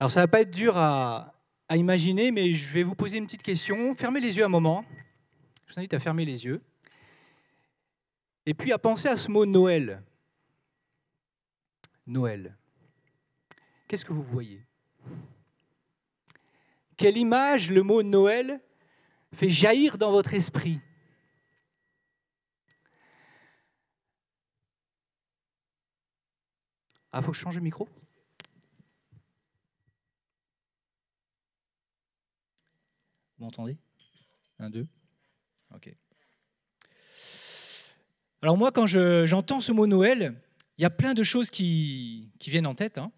Alors ça va pas être dur à imaginer, mais je vais vous poser une petite question. Fermez les yeux un moment. Je vous invite à fermer les yeux. Et puis à penser à ce mot Noël. Noël. Qu'est-ce que vous voyez? Quelle image le mot Noël fait jaillir dans votre esprit? Ah, faut que je change le micro? Vous m'entendez? Un, deux. Ok. Alors moi, quand j'entends ce mot Noël, il y a plein de choses qui viennent en tête, hein.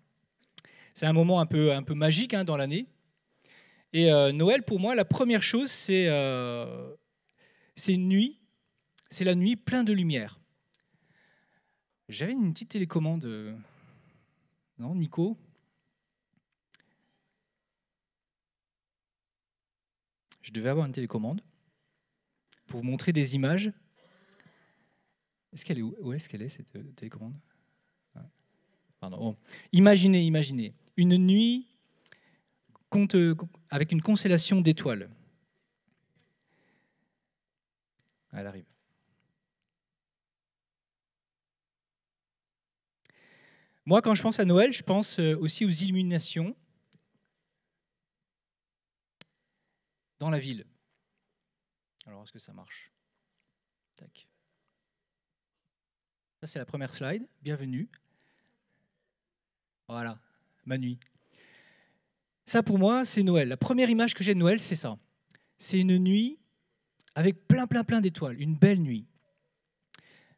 C'est un moment un peu magique, hein, dans l'année. Et Noël, pour moi, la première chose, c'est une nuit. C'est la nuit pleine de lumière. J'avais une petite télécommande. Non, Nico? Je devais avoir une télécommande pour vous montrer des images. Est-ce qu'elle est où est-ce qu'elle est, cette télécommande? Ah, pardon. Oh. Imaginez. Une nuit avec une constellation d'étoiles. Elle arrive. Moi, quand je pense à Noël, je pense aussi aux illuminations dans la ville. Alors, est-ce que ça marche? Tac. Ça, c'est la première slide. Bienvenue. Voilà, ma nuit. Ça, pour moi, c'est Noël. La première image que j'ai de Noël, c'est ça. C'est une nuit avec plein d'étoiles. Une belle nuit.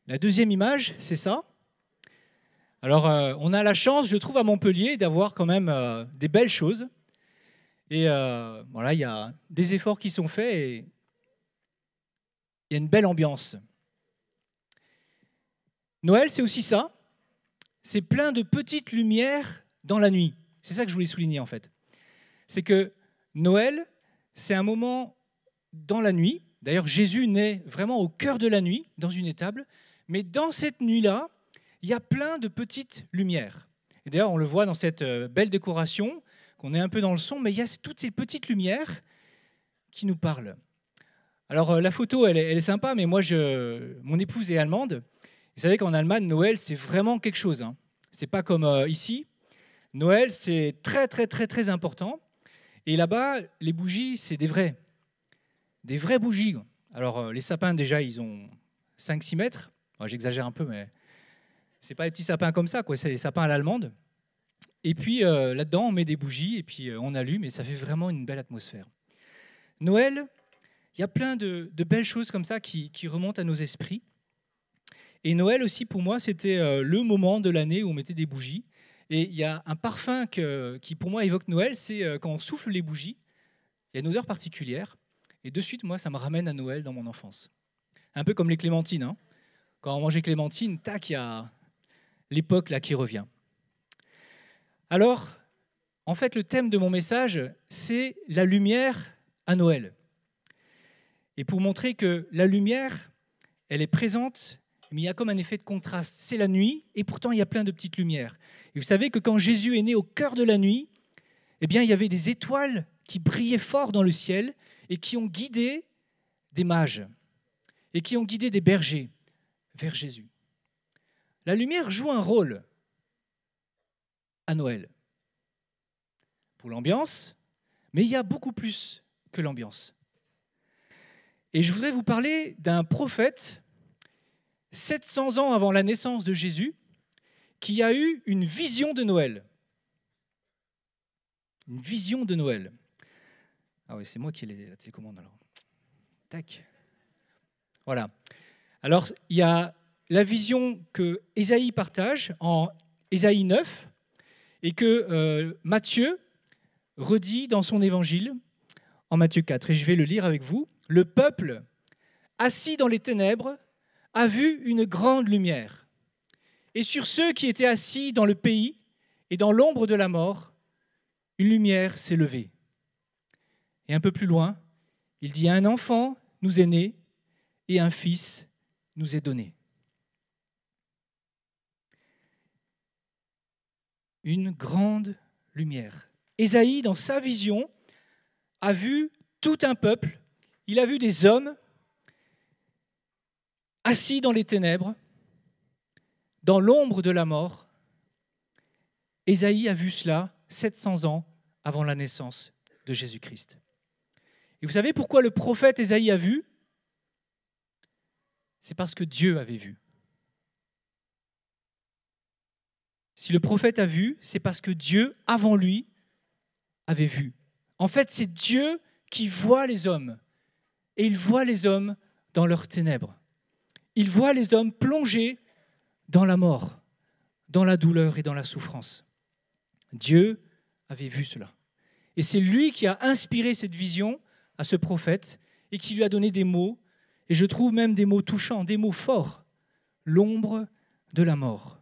La deuxième image, c'est ça. Alors, on a la chance, je trouve, à Montpellier, d'avoir quand même des belles choses. Et voilà, il y a des efforts qui sont faits et il y a une belle ambiance. Noël, c'est aussi ça. C'est plein de petites lumières dans la nuit. C'est ça que je voulais souligner, en fait. C'est que Noël, c'est un moment dans la nuit. D'ailleurs, Jésus naît vraiment au cœur de la nuit, dans une étable. Mais dans cette nuit-là, il y a plein de petites lumières. Et d'ailleurs, on le voit dans cette belle décoration, qu'on est un peu dans le son, mais il y a toutes ces petites lumières qui nous parlent. Alors, la photo, elle est sympa, mais moi, mon épouse est allemande. Vous savez qu'en Allemagne, Noël, c'est vraiment quelque chose, hein. C'est pas comme ici. Noël, c'est très important. Et là-bas, les bougies, c'est des vraies bougies. Alors, les sapins, déjà, ils ont 5-6 mètres. Enfin, j'exagère un peu, mais c'est pas les petits sapins comme ça, quoi. C'est des sapins à l'allemande. Et puis, là-dedans, on met des bougies et puis on allume et ça fait vraiment une belle atmosphère. Noël, il y a plein de belles choses comme ça qui remontent à nos esprits. Et Noël aussi, pour moi, c'était le moment de l'année où on mettait des bougies. Et il y a un parfum qui, pour moi, évoque Noël, c'est quand on souffle les bougies, il y a une odeur particulière. Et de suite, moi, ça me ramène à Noël dans mon enfance. Un peu comme les clémentines, hein. Quand on mangeait clémentine, tac, il y a l'époque là qui revient. Alors, en fait, le thème de mon message, c'est la lumière à Noël. Et pour montrer que la lumière, elle est présente, mais il y a comme un effet de contraste. C'est la nuit, et pourtant il y a plein de petites lumières. Et vous savez que quand Jésus est né au cœur de la nuit, eh bien, il y avait des étoiles qui brillaient fort dans le ciel et qui ont guidé des mages et qui ont guidé des bergers vers Jésus. La lumière joue un rôle à Noël pour l'ambiance, mais il y a beaucoup plus que l'ambiance. Et je voudrais vous parler d'un prophète 700 ans avant la naissance de Jésus qui a eu une vision de Noël. Une vision de Noël. Ah oui, c'est moi qui ai la télécommande alors. Tac. Voilà. Alors, il y a la vision que Ésaïe partage en Ésaïe 9 et que Matthieu redit dans son évangile en Matthieu 4. Et je vais le lire avec vous. Le peuple, assis dans les ténèbres, a vu une grande lumière. Et sur ceux qui étaient assis dans le pays et dans l'ombre de la mort, une lumière s'est levée. Et un peu plus loin, il dit, un enfant nous est né et un fils nous est donné. Une grande lumière. Ésaïe, dans sa vision, a vu tout un peuple, il a vu des hommes assis dans les ténèbres, dans l'ombre de la mort. Ésaïe a vu cela 700 ans avant la naissance de Jésus-Christ. Et vous savez pourquoi le prophète Ésaïe a vu? C'est parce que Dieu avait vu. Si le prophète a vu, c'est parce que Dieu, avant lui, avait vu. En fait, c'est Dieu qui voit les hommes. Et il voit les hommes dans leurs ténèbres. Il voit les hommes plongés dans la mort, dans la douleur et dans la souffrance. Dieu avait vu cela. Et c'est lui qui a inspiré cette vision à ce prophète et qui lui a donné des mots, et je trouve même des mots touchants, des mots forts. L'ombre de la mort.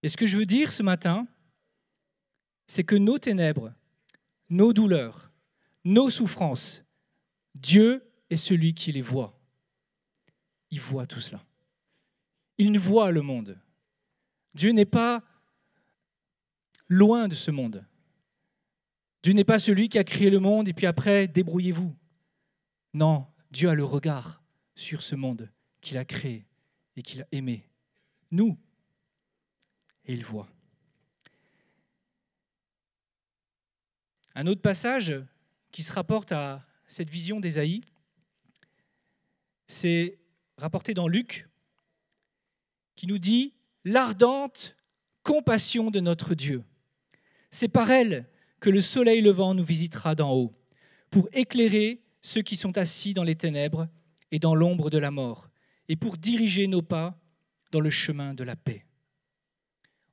Et ce que je veux dire ce matin, c'est que nos ténèbres, nos douleurs, nos souffrances, Dieu est celui qui les voit. Il voit tout cela. Il voit le monde. Dieu n'est pas loin de ce monde. Dieu n'est pas celui qui a créé le monde et puis après, débrouillez-vous. Non, Dieu a le regard sur ce monde qu'il a créé et qu'il a aimé. Nous, et il voit. Un autre passage qui se rapporte à cette vision d'Ésaïe, c'est rapporté dans Luc, qui nous dit « L'ardente compassion de notre Dieu. C'est par elle que le soleil levant nous visitera d'en haut, pour éclairer ceux qui sont assis dans les ténèbres et dans l'ombre de la mort, et pour diriger nos pas dans le chemin de la paix. »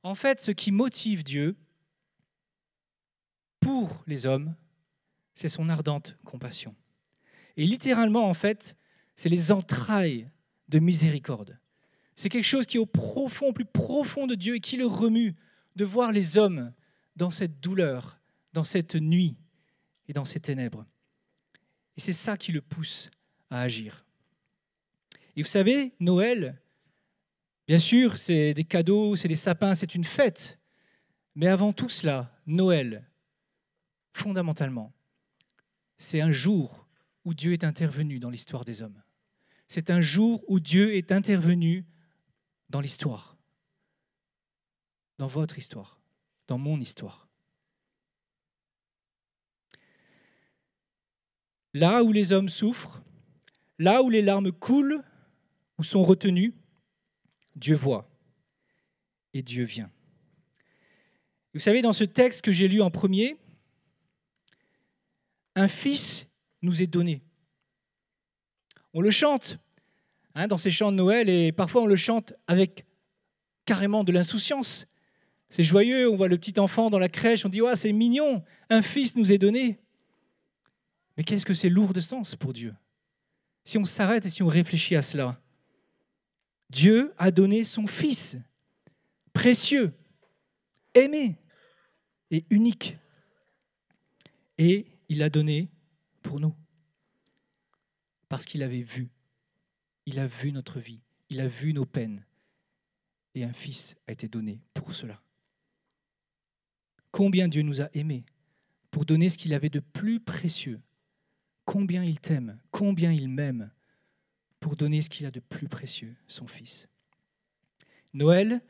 En fait, ce qui motive Dieu pour les hommes, c'est son ardente compassion. Et littéralement, en fait, c'est les entrailles de miséricorde. C'est quelque chose qui est au plus profond de Dieu et qui le remue de voir les hommes dans cette douleur, dans cette nuit et dans ces ténèbres. Et c'est ça qui le pousse à agir. Et vous savez, Noël, bien sûr, c'est des cadeaux, c'est des sapins, c'est une fête. Mais avant tout cela, Noël, fondamentalement, c'est un jour où Dieu est intervenu dans l'histoire des hommes. C'est un jour où Dieu est intervenu dans l'histoire, dans votre histoire, dans mon histoire. Là où les hommes souffrent, là où les larmes coulent ou sont retenues, Dieu voit et Dieu vient. Vous savez, dans ce texte que j'ai lu en premier, un fils nous est donné. On le chante dans ces chants de Noël et parfois on le chante avec carrément de l'insouciance. C'est joyeux, on voit le petit enfant dans la crèche, on dit « c'est mignon, un fils nous est donné ». Mais qu'est-ce que c'est lourd de sens pour Dieu? Si on s'arrête et si on réfléchit à cela, Dieu a donné son Fils, précieux, aimé et unique. Et il l'a donné pour nous. Parce qu'il avait vu. Il a vu notre vie. Il a vu nos peines. Et un Fils a été donné pour cela. Combien Dieu nous a aimés pour donner ce qu'il avait de plus précieux. Combien il t'aime, combien il m'aime pour donner ce qu'il a de plus précieux, son Fils. Noël,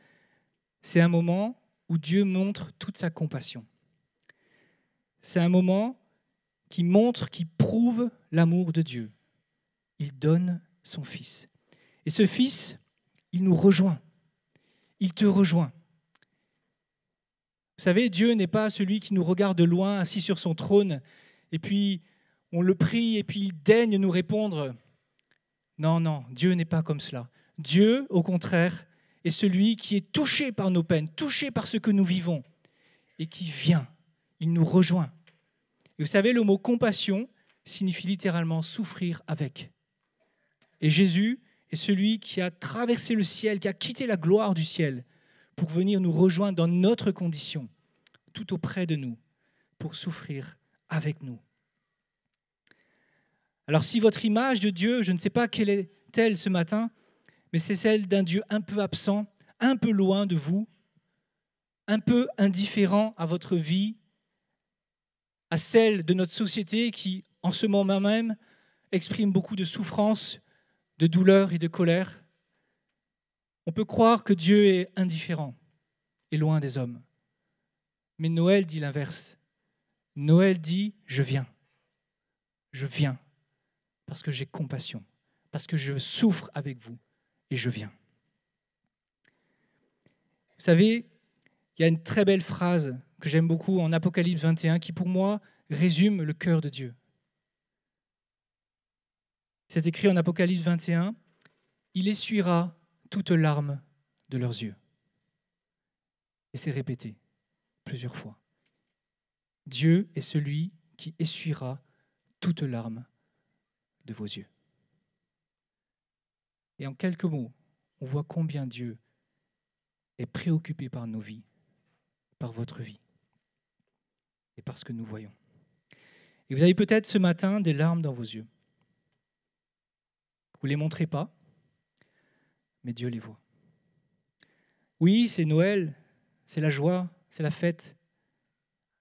c'est un moment où Dieu montre toute sa compassion. C'est un moment qui montre, qui prouve l'amour de Dieu. Il donne son Fils. Et ce Fils, il nous rejoint. Il te rejoint. Vous savez, Dieu n'est pas celui qui nous regarde de loin, assis sur son trône, et puis on le prie, et puis il daigne nous répondre. Non, non, Dieu n'est pas comme cela. Dieu, au contraire, est celui qui est touché par nos peines, touché par ce que nous vivons, et qui vient, il nous rejoint. Et vous savez, le mot compassion signifie littéralement souffrir avec. Et Jésus est celui qui a traversé le ciel, qui a quitté la gloire du ciel pour venir nous rejoindre dans notre condition, tout auprès de nous, pour souffrir avec nous. Alors si votre image de Dieu, je ne sais pas quelle est-elle ce matin, mais c'est celle d'un Dieu un peu absent, un peu loin de vous, un peu indifférent à votre vie, à celle de notre société qui, en ce moment même, exprime beaucoup de souffrance, de douleur et de colère. On peut croire que Dieu est indifférent et loin des hommes. Mais Noël dit l'inverse. Noël dit « je viens ». Je viens parce que j'ai compassion, parce que je souffre avec vous et je viens. Vous savez, il y a une très belle phrase que j'aime beaucoup en Apocalypse 21 qui pour moi résume le cœur de Dieu. C'est écrit en Apocalypse 21, « Il essuiera toutes larmes de leurs yeux ». Et c'est répété plusieurs fois. Dieu est celui qui essuiera toutes larmes de vos yeux. Et en quelques mots, on voit combien Dieu est préoccupé par nos vies, par votre vie et par ce que nous voyons. Et vous avez peut-être ce matin des larmes dans vos yeux. Vous ne les montrez pas, mais Dieu les voit. Oui, c'est Noël, c'est la joie, c'est la fête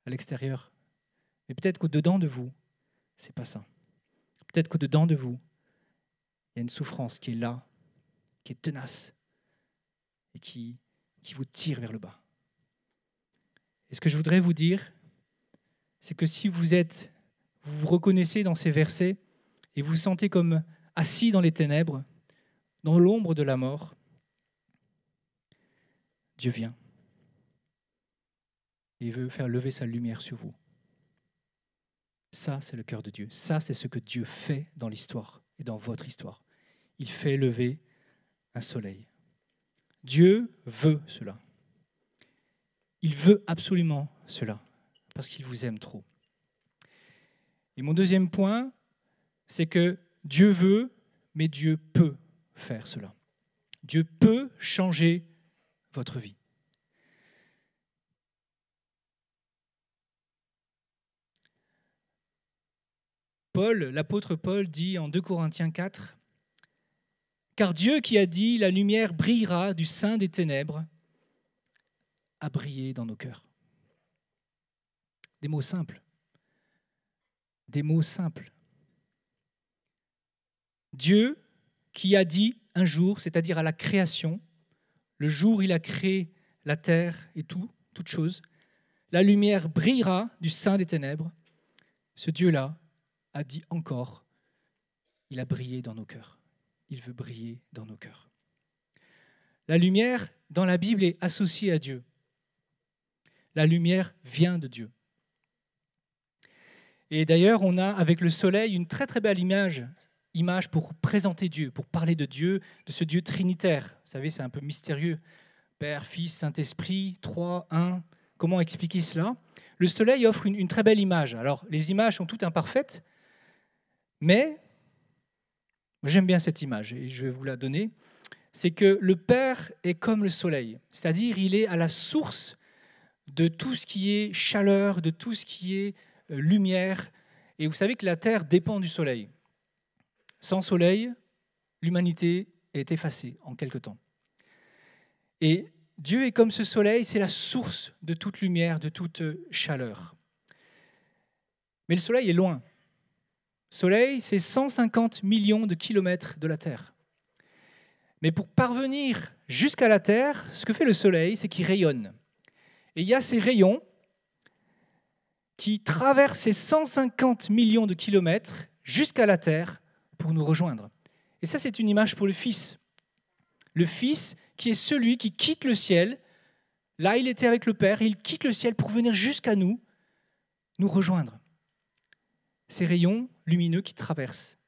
à l'extérieur. Mais peut-être qu'au-dedans de vous, ce n'est pas ça. Peut-être qu'au-dedans de vous, il y a une souffrance qui est là, qui est tenace et qui vous tire vers le bas. Et ce que je voudrais vous dire, c'est que si vous vous reconnaissez dans ces versets et vous vous sentez comme assis dans les ténèbres, dans l'ombre de la mort, Dieu vient et il veut faire lever sa lumière sur vous. Ça, c'est le cœur de Dieu. Ça, c'est ce que Dieu fait dans l'histoire et dans votre histoire. Il fait lever un soleil. Dieu veut cela. Il veut absolument cela parce qu'il vous aime trop. Et mon deuxième point, c'est que Dieu veut, mais Dieu peut faire cela. Dieu peut changer votre vie. L'apôtre Paul dit en 2 Corinthiens 4, « Car Dieu qui a dit, la lumière brillera du sein des ténèbres, a brillé dans nos cœurs. » Des mots simples. Des mots simples. Dieu qui a dit un jour, c'est-à-dire à la création, le jour où il a créé la terre et toutes choses, la lumière brillera du sein des ténèbres. Ce Dieu-là a dit encore, il a brillé dans nos cœurs. Il veut briller dans nos cœurs. La lumière, dans la Bible, est associée à Dieu. La lumière vient de Dieu. Et d'ailleurs, on a avec le soleil une très très belle image pour présenter Dieu, pour parler de Dieu, de ce Dieu trinitaire. Vous savez, c'est un peu mystérieux. Père, Fils, Saint-Esprit, 3, 1. Comment expliquer cela ? Le soleil offre une très belle image. Alors, les images sont toutes imparfaites, mais j'aime bien cette image et je vais vous la donner. C'est que le Père est comme le soleil, c'est-à-dire il est à la source de tout ce qui est chaleur, de tout ce qui est lumière. Et vous savez que la Terre dépend du soleil. Sans soleil, l'humanité est effacée en quelque temps. Et Dieu est comme ce soleil, c'est la source de toute lumière, de toute chaleur. Mais le soleil est loin. Le soleil, c'est 150 millions de kilomètres de la Terre. Mais pour parvenir jusqu'à la Terre, ce que fait le soleil, c'est qu'il rayonne. Et il y a ces rayons qui traversent ces 150 millions de kilomètres jusqu'à la Terre pour nous rejoindre. Et ça, c'est une image pour le Fils. Le Fils qui est celui qui quitte le ciel. Là, il était avec le Père, et il quitte le ciel pour venir jusqu'à nous rejoindre. Ces rayons lumineux qui traversent.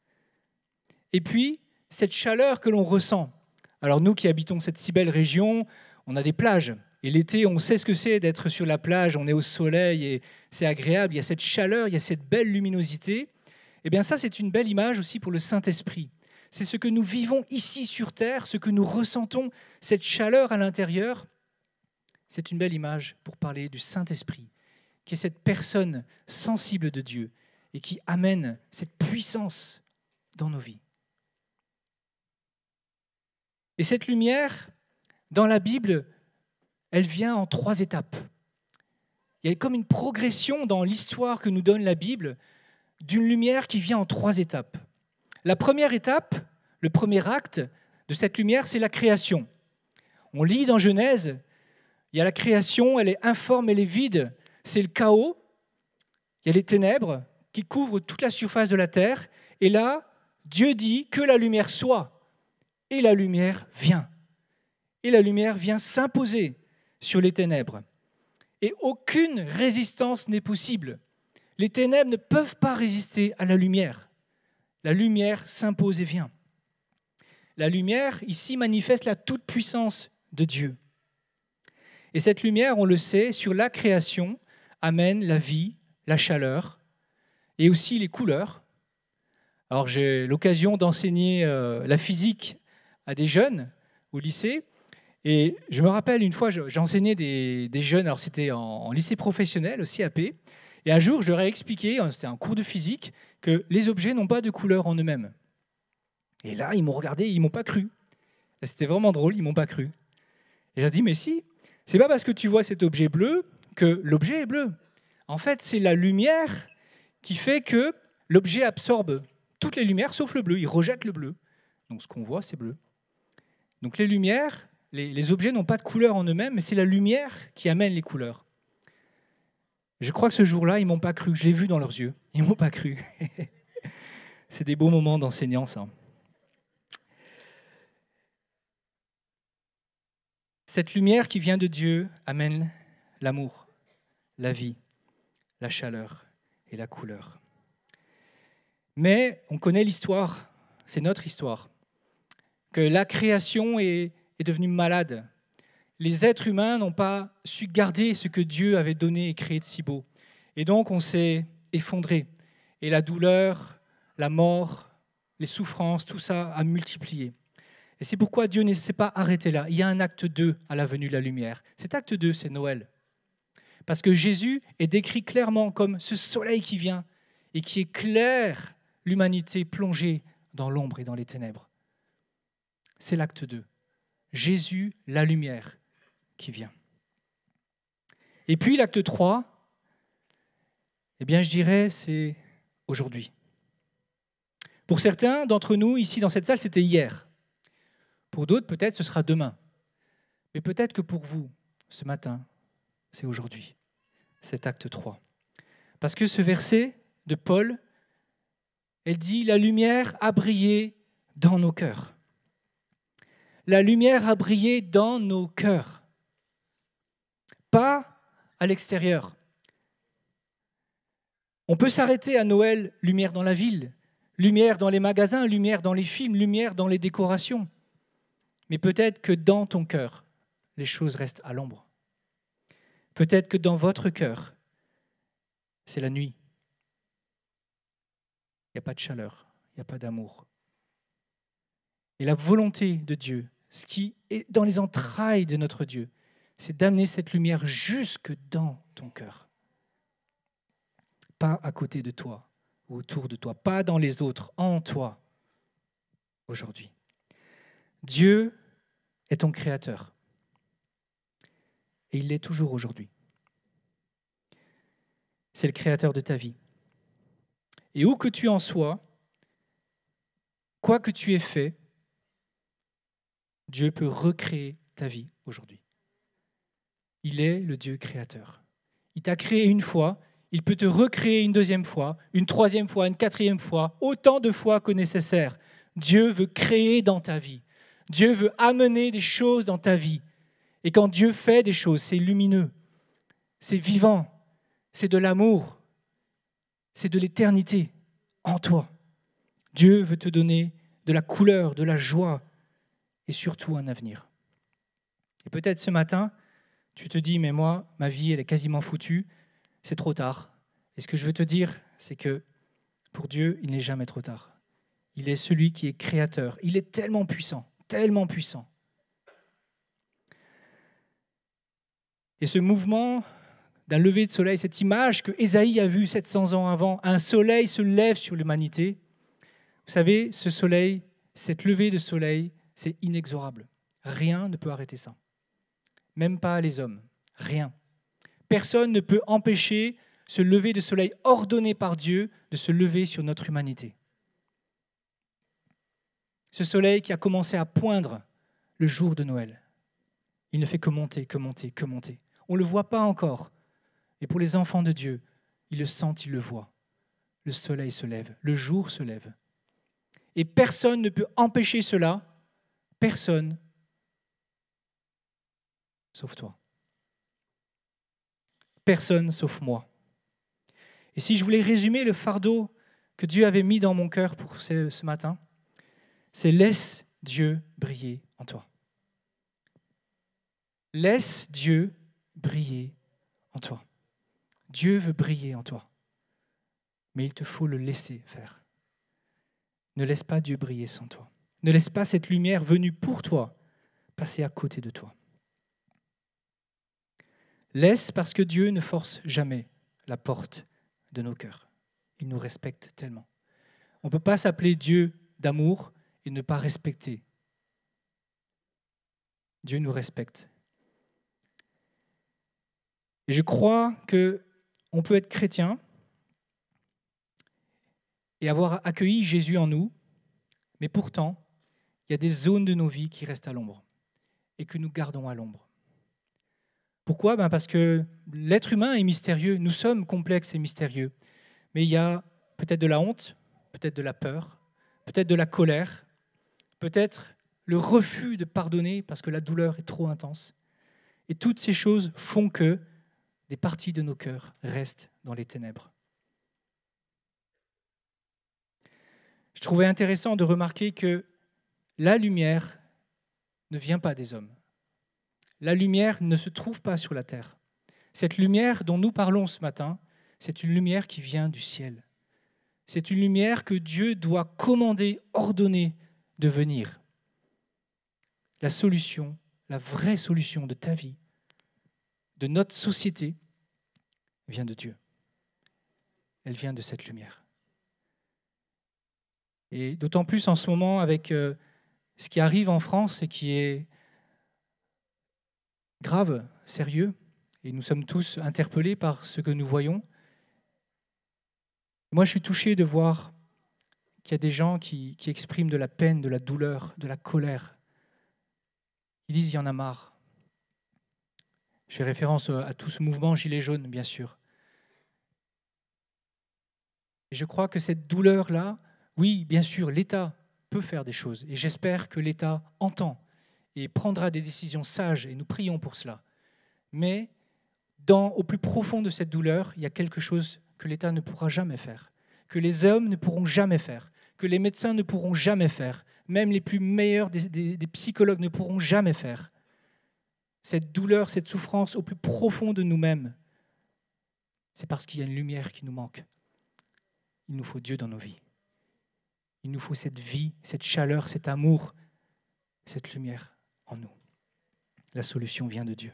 Et puis, cette chaleur que l'on ressent. Alors nous qui habitons cette si belle région, on a des plages. Et l'été, on sait ce que c'est d'être sur la plage, on est au soleil et c'est agréable. Il y a cette chaleur, il y a cette belle luminosité. Eh bien ça, c'est une belle image aussi pour le Saint-Esprit. C'est ce que nous vivons ici sur terre, ce que nous ressentons, cette chaleur à l'intérieur. C'est une belle image pour parler du Saint-Esprit, qui est cette personne sensible de Dieu et qui amène cette puissance dans nos vies. Et cette lumière, dans la Bible, elle vient en 3 étapes. Il y a comme une progression dans l'histoire que nous donne la Bible d'une lumière qui vient en 3 étapes. La première étape, le premier acte de cette lumière, c'est la création. On lit dans Genèse, il y a la création, elle est informe, elle est vide, c'est le chaos, il y a les ténèbres qui couvrent toute la surface de la terre, et là, Dieu dit que la lumière soit, et la lumière vient. Et la lumière vient s'imposer sur les ténèbres. Et aucune résistance n'est possible. Les ténèbres ne peuvent pas résister à la lumière. La lumière s'impose et vient. La lumière, ici, manifeste la toute-puissance de Dieu. Et cette lumière, on le sait, sur la création, amène la vie, la chaleur, et aussi les couleurs. Alors, j'ai l'occasion d'enseigner la physique à des jeunes au lycée. Et je me rappelle, une fois, j'enseignais des jeunes, alors c'était en lycée professionnel, au CAP, et un jour, je leur ai expliqué, c'était un cours de physique, que les objets n'ont pas de couleur en eux-mêmes. Et là, ils m'ont regardé, ils ne m'ont pas cru. C'était vraiment drôle, ils ne m'ont pas cru. Et j'ai dit, mais si, c'est pas parce que tu vois cet objet bleu que l'objet est bleu. En fait, c'est la lumière qui fait que l'objet absorbe toutes les lumières, sauf le bleu, il rejette le bleu. Donc ce qu'on voit, c'est bleu. Donc les lumières, les objets n'ont pas de couleur en eux-mêmes, mais c'est la lumière qui amène les couleurs. Je crois que ce jour-là, ils ne m'ont pas cru. Je l'ai vu dans leurs yeux. Ils ne m'ont pas cru. C'est des beaux moments d'enseignant, ça. Cette lumière qui vient de Dieu amène l'amour, la vie, la chaleur et la couleur. Mais on connaît l'histoire, c'est notre histoire, que la création est devenue malade. Les êtres humains n'ont pas su garder ce que Dieu avait donné et créé de si beau. Et donc on s'est effondré. Et la douleur, la mort, les souffrances, tout ça a multiplié. Et c'est pourquoi Dieu ne s'est pas arrêté là. Il y a un acte 2 à la venue de la lumière. Cet acte 2, c'est Noël. Parce que Jésus est décrit clairement comme ce soleil qui vient et qui éclaire l'humanité plongée dans l'ombre et dans les ténèbres. C'est l'acte 2. Jésus, la lumière qui vient. Et puis l'acte 3, eh bien je dirais, c'est aujourd'hui. Pour certains d'entre nous, ici dans cette salle, c'était hier. Pour d'autres, peut-être ce sera demain. Mais peut-être que pour vous, ce matin, c'est aujourd'hui, cet acte 3. Parce que ce verset de Paul, elle dit « La lumière a brillé dans nos cœurs ». La lumière a brillé dans nos cœurs, pas à l'extérieur. On peut s'arrêter à Noël, lumière dans la ville, lumière dans les magasins, lumière dans les films, lumière dans les décorations. Mais peut-être que dans ton cœur, les choses restent à l'ombre. Peut-être que dans votre cœur, c'est la nuit. Il n'y a pas de chaleur, il n'y a pas d'amour. Et la volonté de Dieu, ce qui est dans les entrailles de notre Dieu, c'est d'amener cette lumière jusque dans ton cœur. Pas à côté de toi ou autour de toi, pas dans les autres, en toi, aujourd'hui. Dieu est ton créateur. Et il l'est toujours aujourd'hui. C'est le créateur de ta vie. Et où que tu en sois, quoi que tu aies fait, Dieu peut recréer ta vie aujourd'hui. Il est le Dieu créateur. Il t'a créé une fois, il peut te recréer une deuxième fois, une troisième fois, une quatrième fois, autant de fois que nécessaire. Dieu veut créer dans ta vie. Dieu veut amener des choses dans ta vie. Et quand Dieu fait des choses, c'est lumineux, c'est vivant, c'est de l'amour, c'est de l'éternité en toi. Dieu veut te donner de la couleur, de la joie et surtout un avenir. Et peut-être ce matin, tu te dis, mais moi, ma vie, elle est quasiment foutue, c'est trop tard. Et ce que je veux te dire, c'est que pour Dieu, il n'est jamais trop tard. Il est celui qui est créateur. Il est tellement puissant, tellement puissant. Et ce mouvement d'un lever de soleil, cette image que Ésaïe a vue 700 ans avant, un soleil se lève sur l'humanité. Vous savez, ce soleil, cette levée de soleil, c'est inexorable. Rien ne peut arrêter ça. même pas les hommes, rien. Personne ne peut empêcher ce lever de soleil ordonné par Dieu de se lever sur notre humanité. Ce soleil qui a commencé à poindre le jour de Noël, il ne fait que monter, que monter, que monter. On ne le voit pas encore. Et pour les enfants de Dieu, ils le sentent, ils le voient. Le soleil se lève, le jour se lève. Et personne ne peut empêcher cela, personne, sauf toi. Personne sauf moi. Et si je voulais résumer le fardeau que Dieu avait mis dans mon cœur pour ce matin, c'est laisse Dieu briller en toi. Laisse Dieu briller en toi. Dieu veut briller en toi, mais il te faut le laisser faire. Ne laisse pas Dieu briller sans toi. Ne laisse pas cette lumière venue pour toi passer à côté de toi. Laisse parce que Dieu ne force jamais la porte de nos cœurs. Il nous respecte tellement. On ne peut pas s'appeler Dieu d'amour et ne pas respecter. Dieu nous respecte. Et je crois qu'on peut être chrétien et avoir accueilli Jésus en nous, mais pourtant, il y a des zones de nos vies qui restent à l'ombre et que nous gardons à l'ombre. Pourquoi ? Parce que l'être humain est mystérieux, nous sommes complexes et mystérieux, mais il y a peut-être de la honte, peut-être de la peur, peut-être de la colère, peut-être le refus de pardonner parce que la douleur est trop intense. Et toutes ces choses font que des parties de nos cœurs restent dans les ténèbres. Je trouvais intéressant de remarquer que la lumière ne vient pas des hommes. La lumière ne se trouve pas sur la terre. Cette lumière dont nous parlons ce matin, c'est une lumière qui vient du ciel. C'est une lumière que Dieu doit commander, ordonner de venir. La solution, la vraie solution de ta vie, de notre société, vient de Dieu. Elle vient de cette lumière. Et d'autant plus en ce moment avec ce qui arrive en France et qui est grave, sérieux, et nous sommes tous interpellés par ce que nous voyons. Moi, je suis touché de voir qu'il y a des gens qui expriment de la peine, de la douleur, de la colère. Ils disent « il y en a marre ». Je fais référence à tout ce mouvement Gilets jaunes, bien sûr. Et je crois que cette douleur-là, oui, bien sûr, l'État peut faire des choses. Et j'espère que l'État entend et prendra des décisions sages, et nous prions pour cela. Mais au plus profond de cette douleur, il y a quelque chose que l'État ne pourra jamais faire, que les hommes ne pourront jamais faire, que les médecins ne pourront jamais faire, même les plus meilleurs des psychologues ne pourront jamais faire. Cette douleur, cette souffrance au plus profond de nous-mêmes, c'est parce qu'il y a une lumière qui nous manque. Il nous faut Dieu dans nos vies. Il nous faut cette vie, cette chaleur, cet amour, cette lumière en nous. La solution vient de Dieu.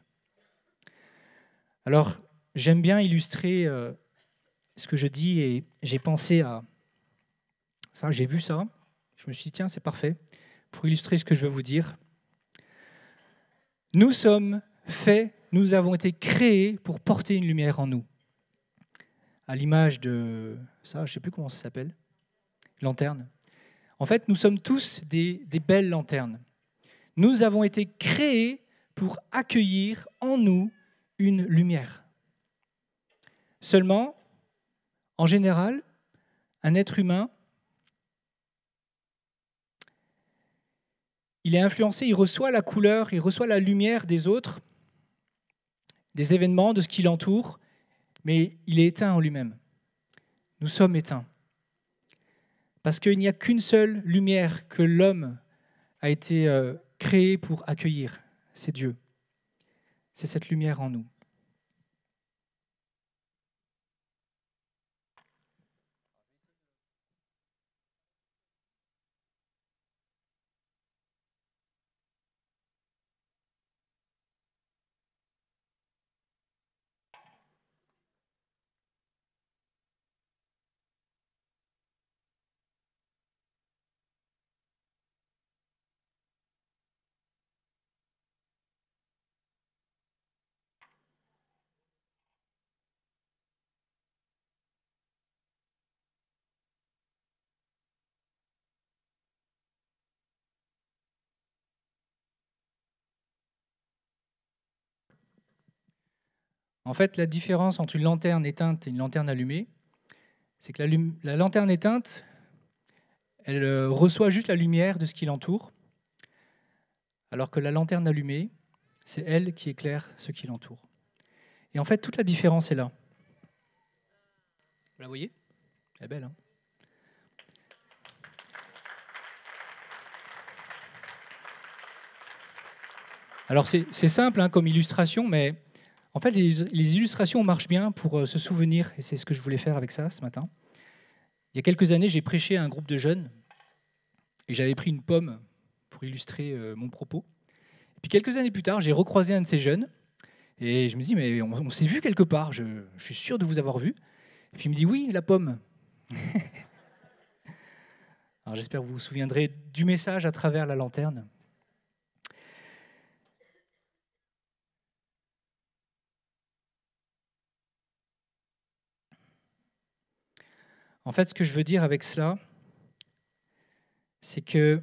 Alors, j'aime bien illustrer ce que je dis et j'ai pensé à ça, j'ai vu ça, je me suis dit, tiens, c'est parfait, pour illustrer ce que je veux vous dire. Nous sommes faits, nous avons été créés pour porter une lumière en nous. À l'image de ça, je ne sais plus comment ça s'appelle, lanterne. En fait, nous sommes tous des belles lanternes. Nous avons été créés pour accueillir en nous une lumière. Seulement, en général, un être humain, il est influencé, il reçoit la couleur, il reçoit la lumière des autres, des événements, de ce qui l'entoure, mais il est éteint en lui-même. Nous sommes éteints. Parce qu'il n'y a qu'une seule lumière que l'homme a été créé pour accueillir, c'est Dieu. C'est cette lumière en nous. En fait, la différence entre une lanterne éteinte et une lanterne allumée, c'est que la lanterne éteinte, elle reçoit juste la lumière de ce qui l'entoure, alors que la lanterne allumée, c'est elle qui éclaire ce qui l'entoure. Et en fait, toute la différence est là. Vous la voyez? Elle est belle, hein? Alors c'est simple, hein, comme illustration, mais en fait les illustrations marchent bien pour se souvenir, et c'est ce que je voulais faire avec ça ce matin. Il y a quelques années, j'ai prêché à un groupe de jeunes, et j'avais pris une pomme pour illustrer mon propos. Et puis quelques années plus tard, j'ai recroisé un de ces jeunes, et je me dis, mais on s'est vu quelque part, je suis sûr de vous avoir vu. Et puis il me dit, oui, la pomme. Alors j'espère que vous vous souviendrez du message à travers la lanterne. En fait, ce que je veux dire avec cela, c'est que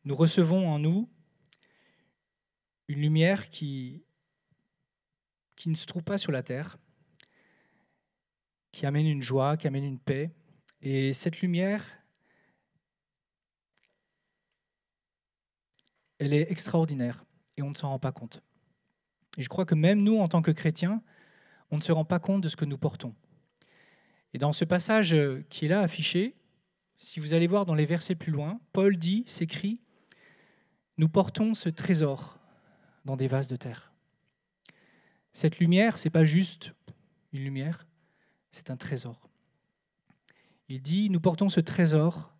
nous recevons en nous une lumière qui ne se trouve pas sur la terre, qui amène une joie, qui amène une paix. Et cette lumière, elle est extraordinaire et on ne s'en rend pas compte. Et je crois que même nous, en tant que chrétiens, on ne se rend pas compte de ce que nous portons. Et dans ce passage qui est là affiché, si vous allez voir dans les versets plus loin, Paul s'écrit, « Nous portons ce trésor dans des vases de terre. » Cette lumière, ce n'est pas juste une lumière, c'est un trésor. Il dit, nous portons ce trésor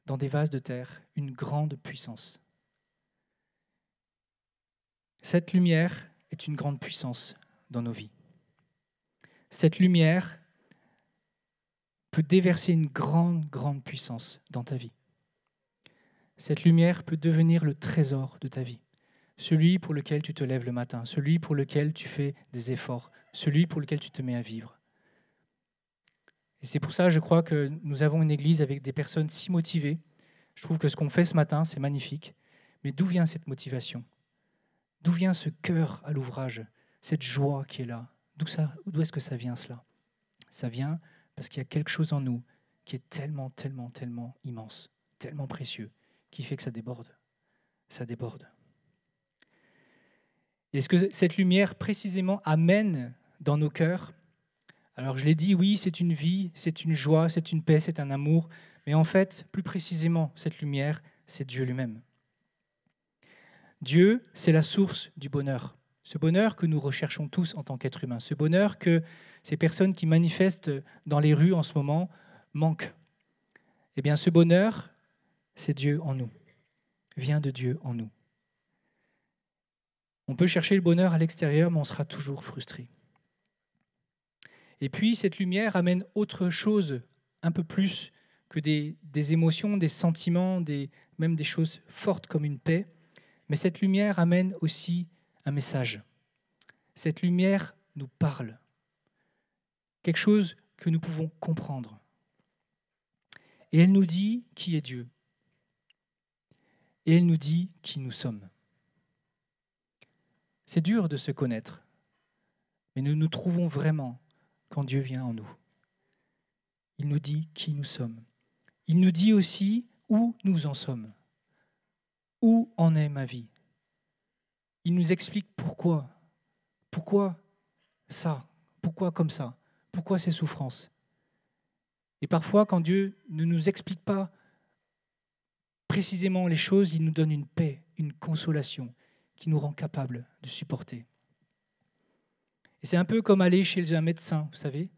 dans des vases de terre, une grande puissance. Cette lumière est une grande puissance dans nos vies. Cette lumière peut déverser une grande puissance dans ta vie. Cette lumière peut devenir le trésor de ta vie. Celui pour lequel tu te lèves le matin, celui pour lequel tu fais des efforts, celui pour lequel tu te mets à vivre. Et c'est pour ça, je crois, que nous avons une église avec des personnes si motivées. Je trouve que ce qu'on fait ce matin, c'est magnifique. Mais d'où vient cette motivation? D'où vient ce cœur à l'ouvrage, cette joie qui est là? D'où est-ce que ça vient, cela? Ça vient parce qu'il y a quelque chose en nous qui est tellement immense, tellement précieux, qui fait que ça déborde. Ça déborde. Et ce que cette lumière précisément amène dans nos cœurs, alors je l'ai dit, oui, c'est une vie, c'est une joie, c'est une paix, c'est un amour, mais en fait, plus précisément, cette lumière, c'est Dieu lui-même. Dieu, c'est la source du bonheur. Ce bonheur que nous recherchons tous en tant qu'êtres humains, ce bonheur que ces personnes qui manifestent dans les rues en ce moment manquent. Eh bien, ce bonheur, c'est Dieu en nous, vient de Dieu en nous. On peut chercher le bonheur à l'extérieur, mais on sera toujours frustré. Et puis, cette lumière amène autre chose, un peu plus que des émotions, des sentiments, même des choses fortes comme une paix. Mais cette lumière amène aussi un message. Cette lumière nous parle. Quelque chose que nous pouvons comprendre. Et elle nous dit qui est Dieu. Et elle nous dit qui nous sommes. C'est dur de se connaître, mais nous nous trouvons vraiment quand Dieu vient en nous. Il nous dit qui nous sommes. Il nous dit aussi où nous en sommes. Où en est ma vie? Il nous explique pourquoi. Pourquoi ça? Pourquoi comme ça? Pourquoi ces souffrances? Et parfois, quand Dieu ne nous explique pas précisément les choses, il nous donne une paix, une consolation qui nous rend capables de supporter. Et c'est un peu comme aller chez un médecin, vous savez.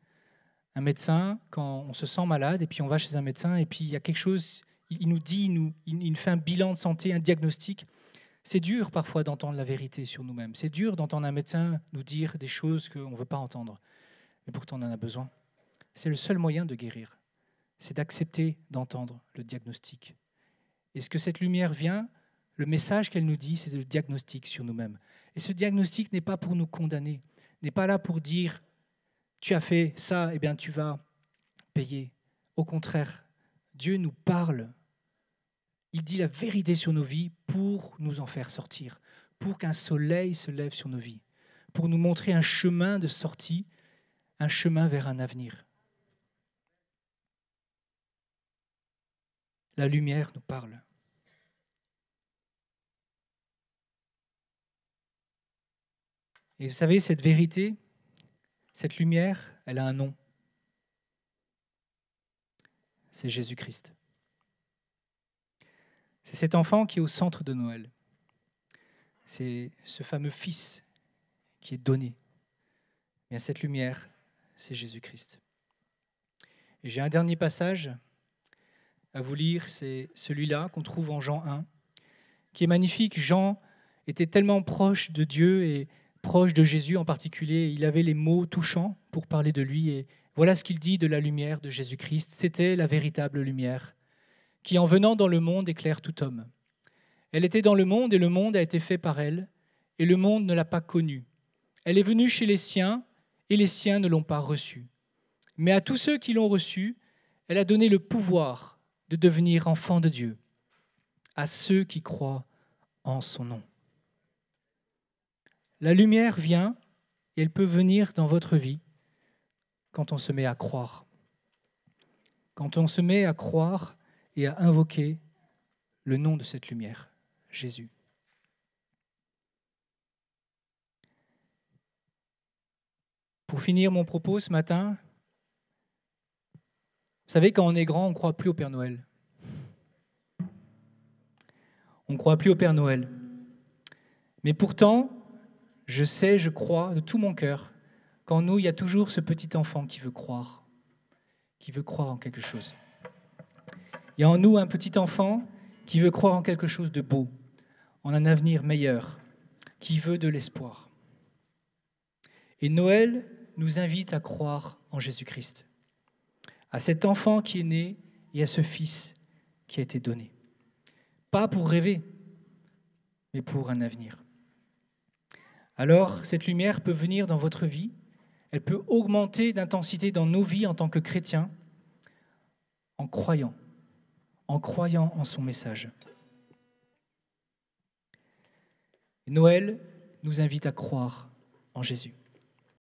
Un médecin, quand on se sent malade, et puis on va chez un médecin, et puis il y a quelque chose, il nous dit, il nous fait un bilan de santé, un diagnostic. C'est dur parfois d'entendre la vérité sur nous-mêmes. C'est dur d'entendre un médecin nous dire des choses qu'on ne veut pas entendre. Mais pourtant, on en a besoin. C'est le seul moyen de guérir. C'est d'accepter d'entendre le diagnostic. Et ce que cette lumière vient, le message qu'elle nous dit, c'est le diagnostic sur nous-mêmes. Et ce diagnostic n'est pas pour nous condamner, n'est pas là pour dire « tu as fait ça, eh bien tu vas payer ». Au contraire, Dieu nous parle. Il dit la vérité sur nos vies pour nous en faire sortir, pour qu'un soleil se lève sur nos vies, pour nous montrer un chemin de sortie, un chemin vers un avenir. La lumière nous parle. Et vous savez, cette vérité, cette lumière, elle a un nom. C'est Jésus-Christ. C'est cet enfant qui est au centre de Noël. C'est ce fameux Fils qui est donné. Bien, cette lumière, c'est Jésus-Christ. Et j'ai un dernier passage à vous lire, c'est celui-là qu'on trouve en Jean 1, qui est magnifique. Jean était tellement proche de Dieu et proche de Jésus en particulier. Il avait les mots touchants pour parler de lui. Et voilà ce qu'il dit de la lumière de Jésus-Christ. C'était la véritable lumière qui, en venant dans le monde, éclaire tout homme. Elle était dans le monde et le monde a été fait par elle, et le monde ne l'a pas connue. Elle est venue chez les siens, et les siens ne l'ont pas reçue. Mais à tous ceux qui l'ont reçue, elle a donné le pouvoir de devenir enfants de Dieu, à ceux qui croient en son nom. La lumière vient, et elle peut venir dans votre vie quand on se met à croire. Quand on se met à croire et à invoquer le nom de cette lumière, Jésus. Pour finir mon propos ce matin, vous savez, quand on est grand, on ne croit plus au Père Noël. On ne croit plus au Père Noël. Mais pourtant, je crois de tout mon cœur qu'en nous, il y a toujours ce petit enfant qui veut croire en quelque chose. Il y a en nous un petit enfant qui veut croire en quelque chose de beau, en un avenir meilleur, qui veut de l'espoir. Et Noël nous invite à croire en Jésus-Christ, à cet enfant qui est né et à ce Fils qui a été donné. Pas pour rêver, mais pour un avenir. Alors, cette lumière peut venir dans votre vie, elle peut augmenter d'intensité dans nos vies en tant que chrétiens, en croyant en son message. Noël nous invite à croire en Jésus.